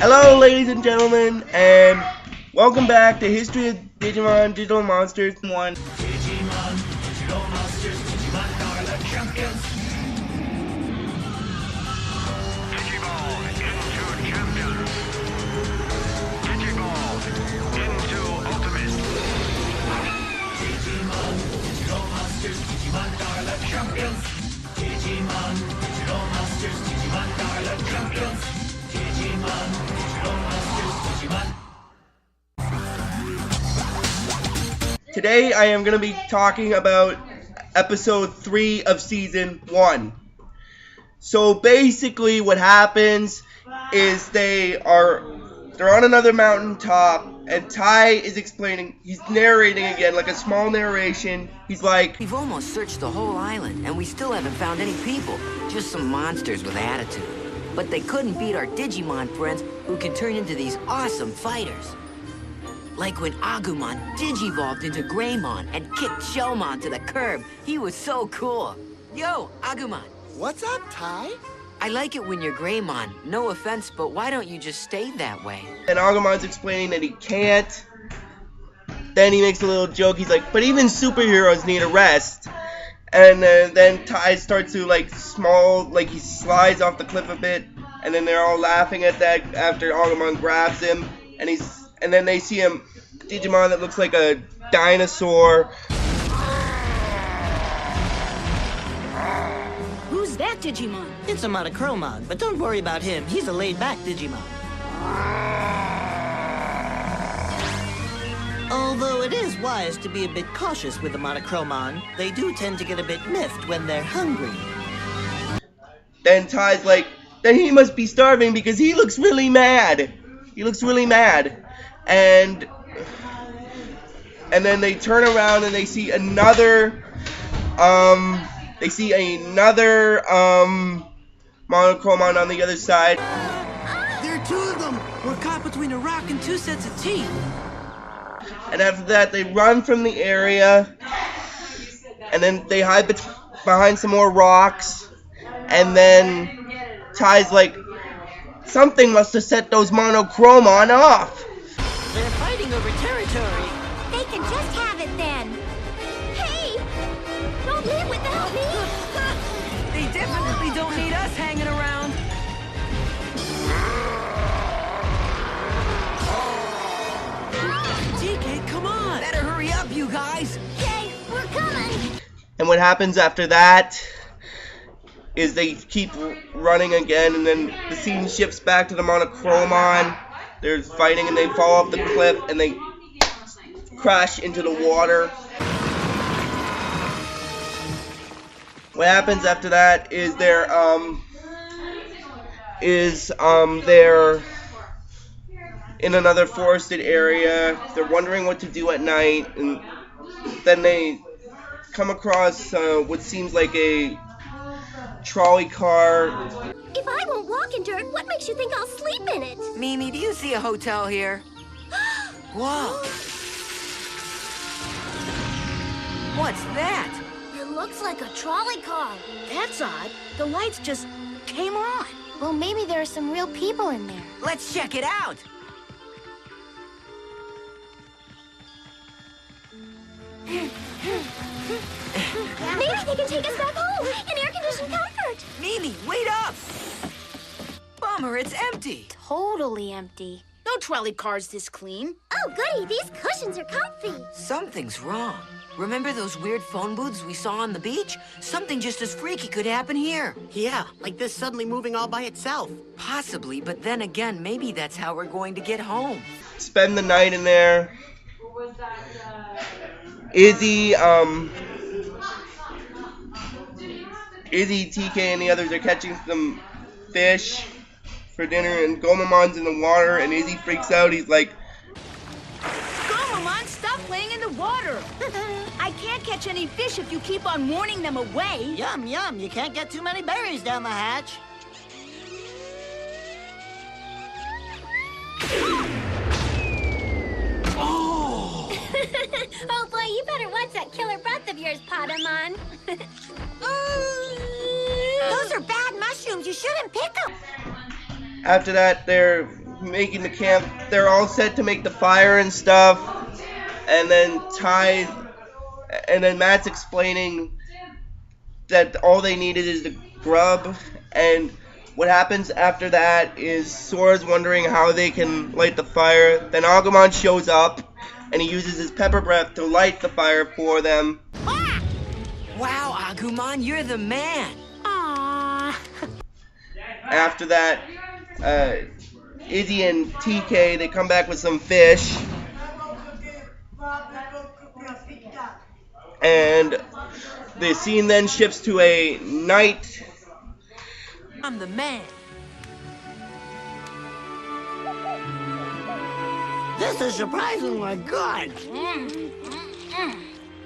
Hello, ladies and gentlemen, and welcome back to History of Digimon Digital Monsters 1. Digimon, digital monsters, Digimon are the champions. Digimon into champions. Digimon into ultimate. Digimon, digital monsters, Digimon are the champions. Digimon, digital monsters, Digimon are the champions. Digimon, digital monsters, Digimon. Today I am going to be talking about episode 3 of season 1. So basically what happens is they're on another mountaintop and Tai is explaining, he's narrating again, like a small narration. He's like, we've almost searched the whole island and we still haven't found any people, just some monsters with attitude. But they couldn't beat our Digimon friends who can turn into these awesome fighters. Like when Agumon digivolved into Greymon and kicked Shellmon to the curb. He was so cool. Yo, Agumon. What's up, Tai? I like it when you're Greymon. No offense, but why don't you just stay that way? and Agumon's explaining that he can't. Then he makes a little joke, he's like, but even superheroes need a rest. And then Tai starts to like he slides off the cliff a bit, and then they're all laughing at that after Agumon grabs him, and then they see him, Digimon that looks like a dinosaur. Who's that Digimon? It's a Monochromon, but don't worry about him. He's a laid-back Digimon. Although it is wise to be a bit cautious with the Monochromon, they do tend to get a bit miffed when they're hungry. Then Tai's like, then he must be starving because he looks really mad. He looks really mad. And then they turn around and they see another Monochromon on the other side. There are two of them! We're caught between a rock and two sets of teeth. And after that, they run from the area, and then they hide behind some more rocks, and then Tai's like, something must have set those Monochromon off. They're fighting over territory. They can just have it then. Hey! Don't leave without me! They definitely don't need us hanging around. DK, come on! Better hurry up, you guys. Okay, we're coming! And what happens after that is they keep running again, and then the scene shifts back to the Monochromon. They're fighting and they fall off the cliff and they crash into the water. What happens after that is they're in another forested area. They're wondering what to do at night, and then they come across what seems like a trolley car. If I won't walk in dirt, what makes you think I'll sleep in it? Mimi, do you see a hotel here? Whoa. What's that? It looks like a trolley car. That's odd. The lights just came on. Well, maybe there are some real people in there. Let's check it out. Maybe they can take us back home in air-conditioned comfort. Mimi, wait up! Bummer, it's empty. Totally empty. No trolley cars this clean. Oh, goody, these cushions are comfy. Something's wrong. Remember those weird phone booths we saw on the beach? Something just as freaky could happen here. Yeah, like this suddenly moving all by itself. Possibly, but then again, maybe that's how we're going to get home. Spend the night in there. Izzy, TK, and the others are catching some fish for dinner, and Gomamon's in the water, and Izzy freaks out. He's like, Gomamon, stop playing in the water. I can't catch any fish if you keep on warning them away. Yum, yum, you can't get too many berries down the hatch. Oh, boy, you better watch that killer breath of yours, Patamon. Those are bad mushrooms. You shouldn't pick them. after that, they're making the camp. They're all set to make the fire and stuff. And then Matt's explaining that all they needed is the grub. And what happens after that is Sora's wondering how they can light the fire. Then Agumon shows up, and he uses his pepper breath to light the fire for them. Ah! Wow, Agumon, you're the man. Aww. After that, Izzy and TK, they come back with some fish. And the scene then shifts to a night. I'm the man. This is surprisingly good.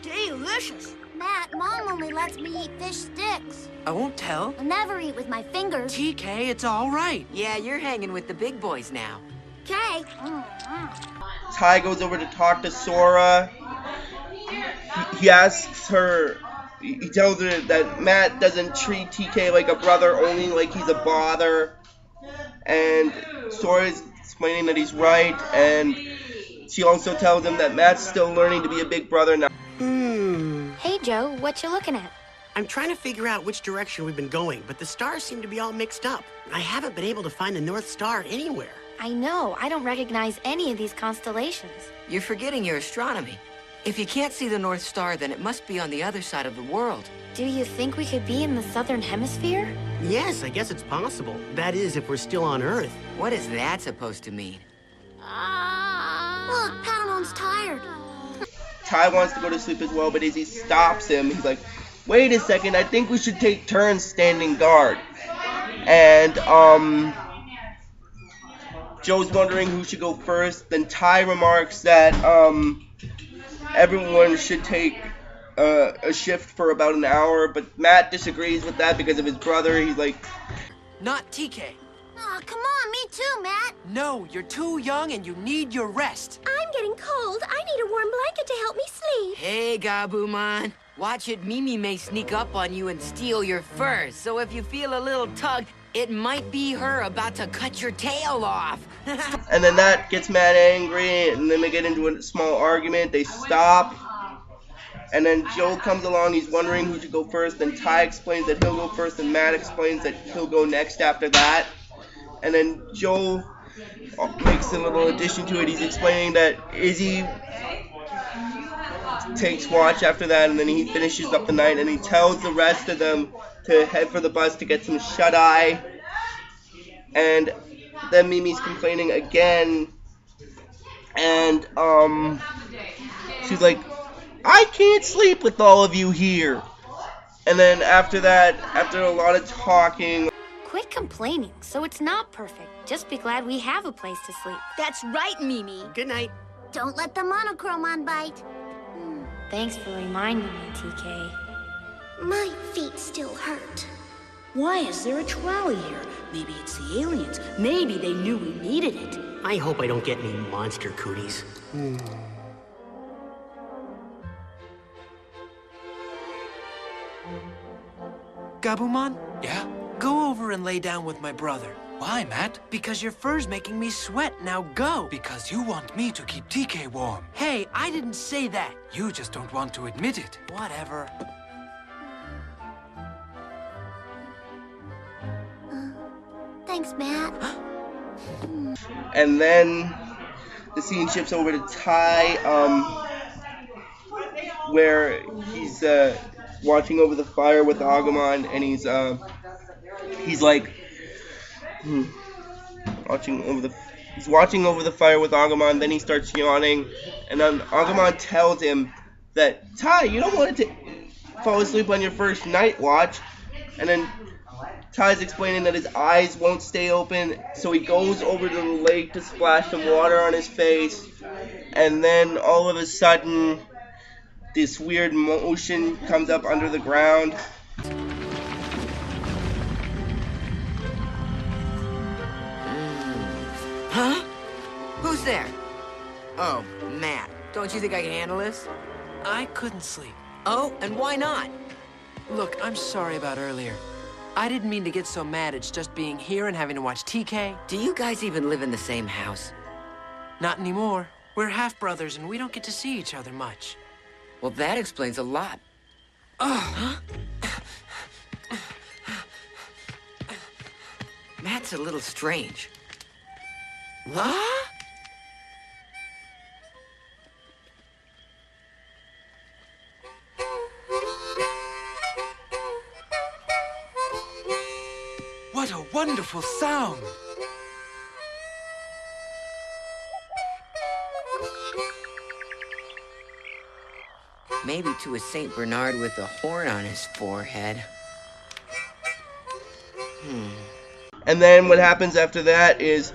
Delicious. Matt, Mom only lets me eat fish sticks. I won't tell. I'll never eat with my fingers. TK, it's all right. Yeah, you're hanging with the big boys now. Okay. Ty goes over to talk to Sora. He asks her, he tells her that Matt doesn't treat TK like a brother, only like he's a bother. And Sora's explaining that he's right, and she also tells him that Matt's still learning to be a big brother now. Hey, Joe, what you looking at? I'm trying to figure out which direction we've been going, but the stars seem to be all mixed up. I haven't been able to find the North Star anywhere. I know. I don't recognize any of these constellations. You're forgetting your astronomy. If you can't see the North Star, then it must be on the other side of the world. Do you think we could be in the southern hemisphere? Yes, I guess it's possible. That is, if we're still on Earth. What is that supposed to mean? Look, Paddlemon's tired. Ty wants to go to sleep as well, but Izzy stops him. He's like, wait a second, I think we should take turns standing guard. And, Joe's wondering who should go first. Then Ty remarks that, everyone should take a shift for about an hour, but Matt disagrees with that because of his brother. He's like, Not TK. Aw, come on, me too, Matt. No, you're too young and you need your rest. I'm getting cold. I need a warm blanket to help me sleep. Hey, Gabumon. Watch it, Mimi may sneak up on you and steal your fur. So if you feel a little tug, it might be her about to cut your tail off. and then that gets Matt angry, and then they get into a small argument. They stop, and then Joe comes along. He's wondering who should go first. Then Ty explains that he'll go first, and Matt explains that he'll go next after that. And then Joe makes a little addition to it. He's explaining that Izzy takes watch after that, and then he finishes up the night, and he tells the rest of them to head for the bus to get some shut-eye. And then Mimi's complaining again, and she's like, I can't sleep with all of you here. And then after that, after a lot of talking, Quit complaining, so it's not perfect. Just be glad we have a place to sleep. That's right, Mimi. Good night. Don't let the monochromon bite. Thanks for reminding me, TK. My feet still hurt. Why is there a trolley here? Maybe it's the aliens. Maybe they knew we needed it. I hope I don't get any monster cooties. Gabumon, Yeah? go over and lay down with my brother. Why, Matt? Because your fur's making me sweat. Now go. Because you want me to keep TK warm. Hey, I didn't say that. You just don't want to admit it. Whatever. Thanks, Matt. and then the scene shifts over to Ty, where he's watching over the fire with Agumon, and he's like watching over the fire with Agumon. Then he starts yawning, and then Agumon tells him that, Ty, you don't want to fall asleep on your first night watch. And then Ty's explaining that his eyes won't stay open, so he goes over to the lake to splash some water on his face, and then all of a sudden this weird motion comes up under the ground. Huh? Who's there? Oh, Matt. Don't you think I can handle this? I couldn't sleep. Oh, and why not? Look, I'm sorry about earlier. I didn't mean to get so mad. It's just being here and having to watch TK. Do you guys even live in the same house? Not anymore. We're half-brothers and we don't get to see each other much. Well, that explains a lot. Oh. Matt's a little strange. What? What a wonderful sound! Maybe to a Saint Bernard with a horn on his forehead. And then what happens after that is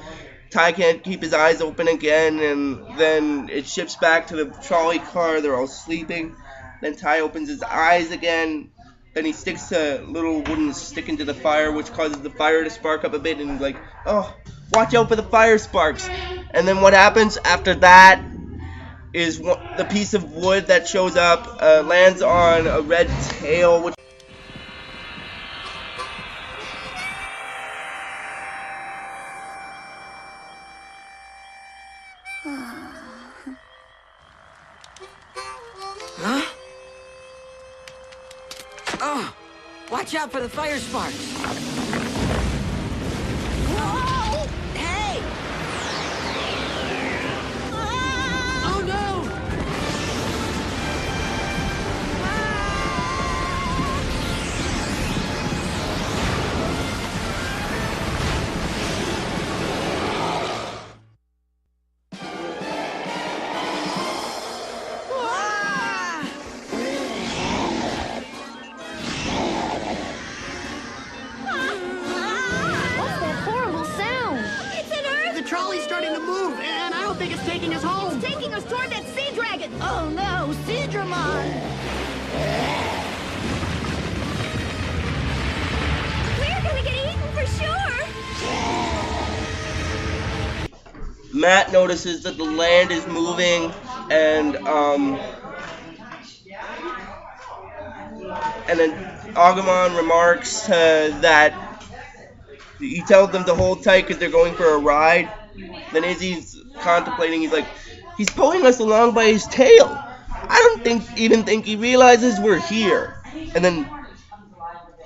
Ty can't keep his eyes open again, and then it ships back to the trolley car. They're all sleeping. Then Ty opens his eyes again. Then he sticks a little wooden stick into the fire, which causes the fire to spark up a bit, and he's like, oh, watch out for the fire sparks. And then what happens after that is the piece of wood that shows up lands on a red tail, which Huh? Oh, watch out for the fire sparks. Whoa! Hey! Oh no! What's that horrible sound? It's an earth! The trolley's starting to move, and I don't think it's taking us home. It's taking us toward that sea dragon! Oh no, DIgimon! We're gonna get eaten for sure! Matt notices that the land is moving, and then Agumon remarks that he tells them to hold tight because they're going for a ride. Then Izzy's contemplating, he's like, he's pulling us along by his tail. I don't even think he realizes we're here. And then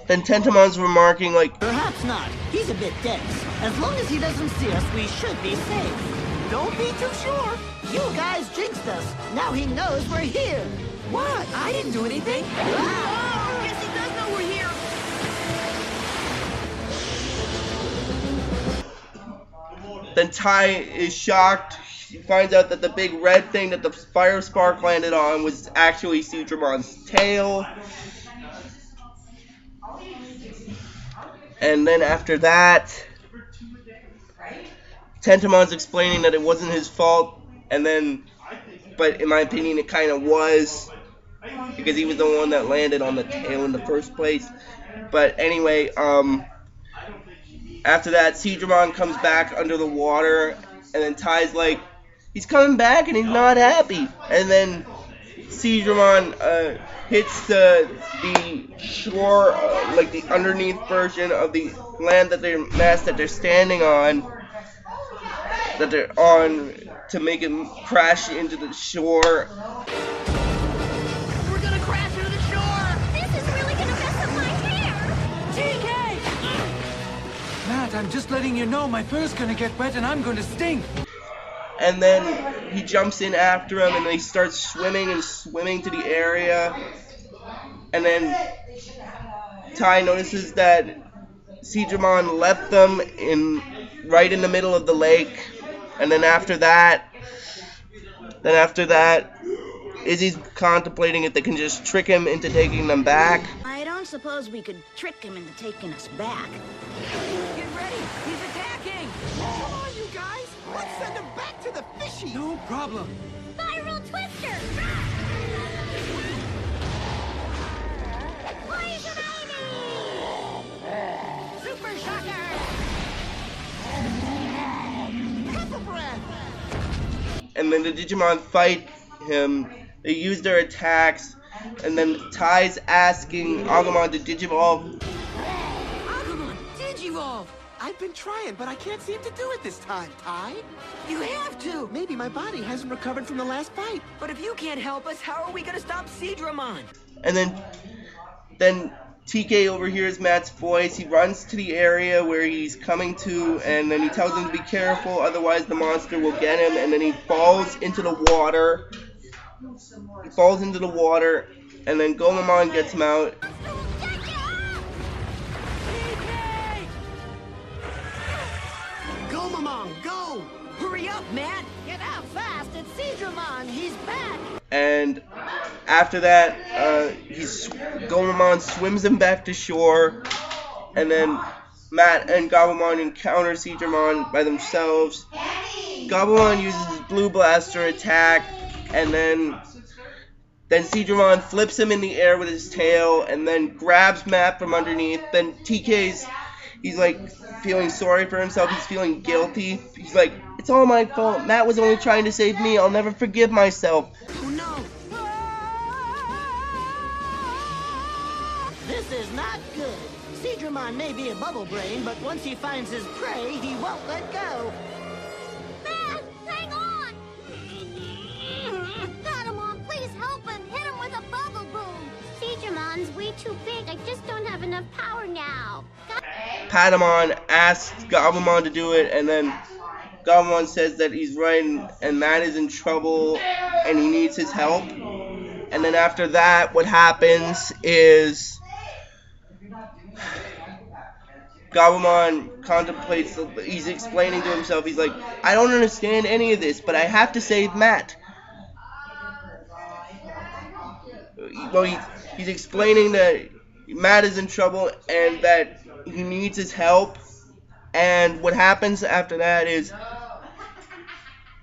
Tentamon's remarking like, Perhaps not. He's a bit dense. As long as he doesn't see us, we should be safe. Don't be too sure. You guys jinxed us. Now he knows we're here. What? I didn't do anything. Oh, guess he does know we're here! then Ty is shocked. He finds out that the big red thing that the fire spark landed on was actually Sudramon's tail. And then after that, Tentamon's explaining that it wasn't his fault, but in my opinion it kind of was, because he was the one that landed on the tail in the first place. But anyway, after that, Seadramon comes back under the water, and then Ty's like, he's coming back and he's not happy. And then Seadramon hits the shore, like the underneath version of the land that they're standing on, to make him crash into the shore. We're gonna crash into the shore! This is really gonna mess up my hair! TK! Matt, I'm just letting you know my fur's gonna get wet and I'm gonna stink. And then he jumps in after him, and they start swimming to the area. And then Ty notices that Seadramon left them right in the middle of the lake. And then after that, Izzy's contemplating if they can just trick him into taking them back. I don't suppose we could trick him into taking us back. Get ready! He's attacking! Come on, you guys! Let's send him back to the fishy! No problem. Spiral Twister! Poison Ivy! Super Shocker! Pepper breath! And then the Digimon fight him. They use their attacks. And then Ty's asking Agumon to Digivolve. Digivolve! I've been trying, but I can't seem to do it this time, Ty. You have to! Maybe my body hasn't recovered from the last fight. But if you can't help us, how are we gonna stop Seadramon? And then TK overhears Matt's voice. He runs to the area where he's coming to, and then he tells him to be careful, otherwise the monster will get him. And then he falls into the water. And then Gomamon gets him out. Gomamon, go! Hurry up, Matt! Get out fast, it's Seadramon, he's back! And after that, Gomamon swims him back to shore, and then Matt and Gabumon encounter Seadramon by themselves. Gabumon uses his Blue Blaster attack, and then Seadramon flips him in the air with his tail, and then grabs Matt from underneath. Then he's like feeling sorry for himself, he's feeling guilty. He's like, it's all my fault, Matt was only trying to save me, I'll never forgive myself. Oh no! This is not good. Seadramon may be a bubble brain, but once he finds his prey, he won't let go. Matt, hang on! Patamon, please help him! Hit him with a bubble boom! Seadramon's way too big. I just don't have enough power now. Patamon asks Gabumon to do it, and then Gabumon says that he's right and Matt is in trouble and he needs his help. And then after that, what happens is Gabumon contemplates, he's explaining to himself, he's like, I don't understand any of this, but I have to save Matt. Well, he's explaining that Matt is in trouble and that he needs his help. And what happens after that is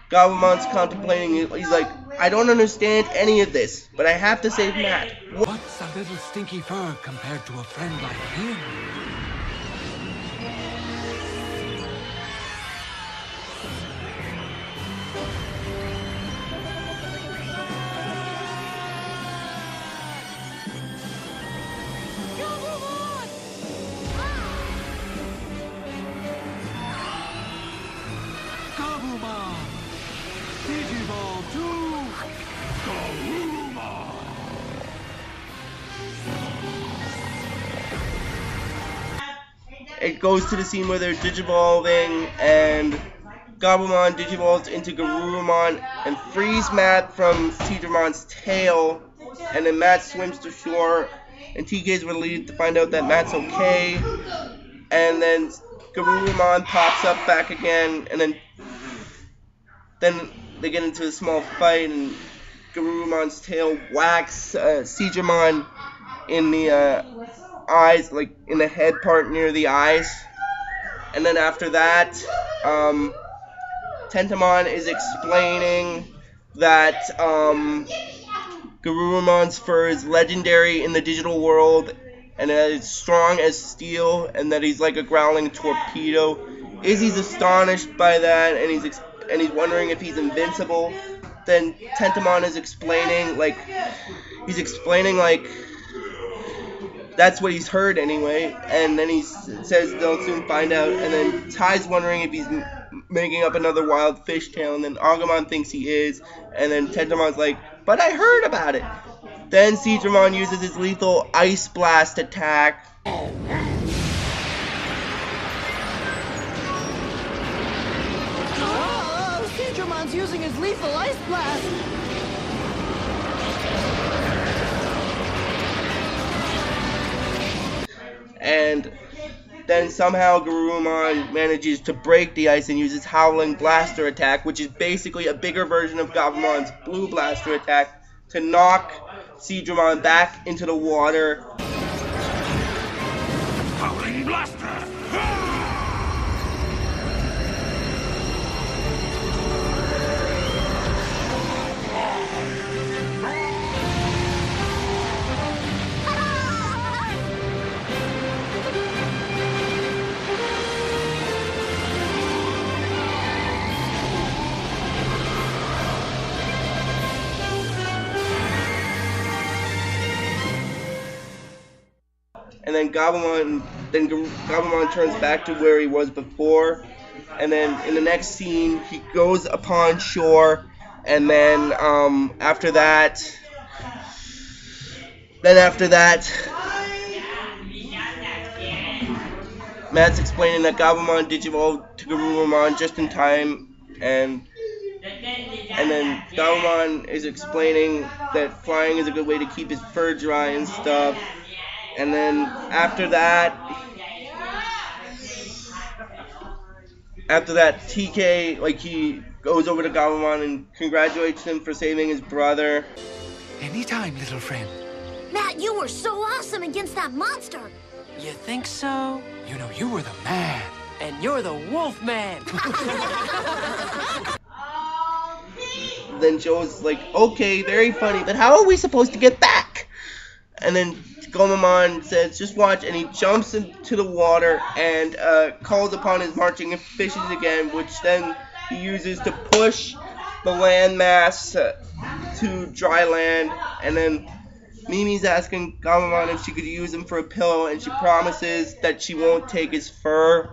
Gabumon's contemplating, he's like, I don't understand any of this, but I have to save Matt. What's a little stinky fur compared to a friend like him? Gabumon! Digivolve to Gabumon! It goes to the scene where they're digivolving, and Gabumon digivolves into Garurumon and frees Matt from Seadramon's tail, and then Matt swims to shore, and TK's relieved to find out that Matt's okay, and then Garurumon pops up back again, and then they get into a small fight, and Garurumon's tail whacks Seadramon in the eyes, like in the head part near the eyes. And then after that, Tentamon is explaining that Garurumon's fur is legendary in the digital world, and that it's strong as steel, and that he's like a growling torpedo. Izzy's astonished by that, and he's wondering if he's invincible. Then Tentamon is explaining, that's what he's heard anyway, and then he says they'll soon find out, and then Ty's wondering if he's making up another wild fish tale, and then Agumon thinks he is, and then Tentamon's like, but I heard about it. Then Seadramon uses his lethal Ice Blast attack. Oh, Seadramon's using his lethal Ice Blast! And then somehow Garurumon manages to break the ice and uses Howling Blaster attack, which is basically a bigger version of Gabumon's Blue Blaster attack, to knock Seadramon back into the water. Howling Blaster! And then Gabumon then Gabumon turns back to where he was before, and then in the next scene he goes upon shore, and then after that, Matt's explaining that Gabumon digivolved to Garurumon just in time, and then Gabumon is explaining that flying is a good way to keep his fur dry and stuff. And then after that, TK, like, he goes over to Gabumon and congratulates him for saving his brother. Anytime, little friend. Matt, you were so awesome against that monster. You think so? You know, you were the man. And you're the wolf man. Then Joe's like, okay, very funny, but how are we supposed to get back? And then Gomamon says, just watch, and he jumps into the water and calls upon his marching fishes again, which then he uses to push the landmass to dry land. And then Mimi's asking Gomamon if she could use him for a pillow, and she promises that she won't take his fur.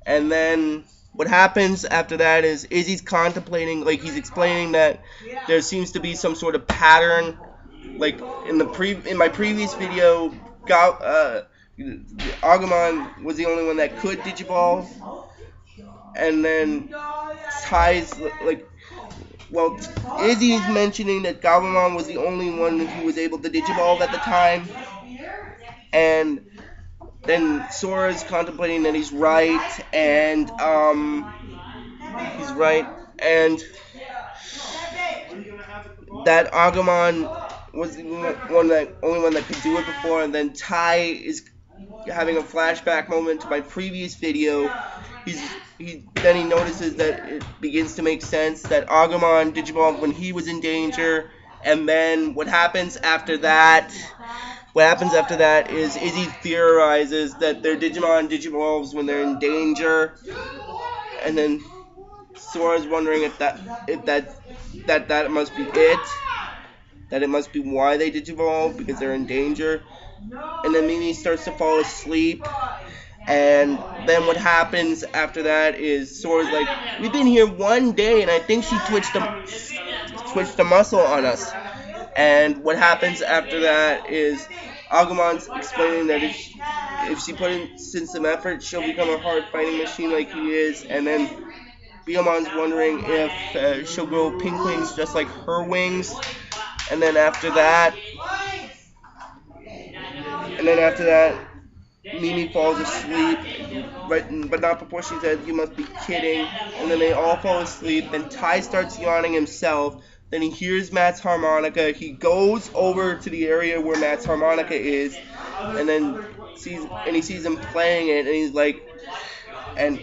And then what happens after that is Izzy's contemplating, like, he's explaining that there seems to be some sort of pattern. Like in my previous video, Agumon was the only one that could digivolve, and then Ty's Izzy's mentioning that Gabumon was the only one who was able to digivolve at the time, and then Sora's contemplating that he's right, and that Agumon was the only one that could do it before. And then Ty is having a flashback moment to my previous video. Then he notices that it begins to make sense that Agumon digivolved when he was in danger. And then what happens after that is Izzy theorizes that their Digimon digivolves when they're in danger. And then Sora's wondering if that must be it. That it must be why they digivolve, because they're in danger. And then Mimi starts to fall asleep. And then what happens after that is Sora's like, we've been here one day, and I think she twitched a muscle on us. And what happens after that is Agumon's explaining that if she put in some effort, she'll become a hard fighting machine like he is. And then Biomon's wondering if she'll grow pink wings just like her wings. And then after that, Mimi falls asleep, but not before she says, you must be kidding. And then they all fall asleep. Then Ty starts yawning himself. Then he hears Matt's harmonica. He goes over to the area where Matt's harmonica is, and he sees him playing it, and he's like, and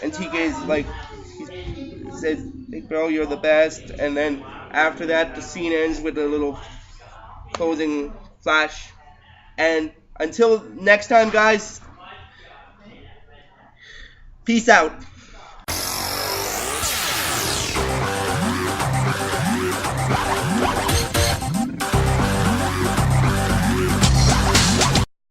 TK's like, he says, hey, bro, you're the best. And then after that, the scene ends with a little closing flash. And until next time, guys, peace out.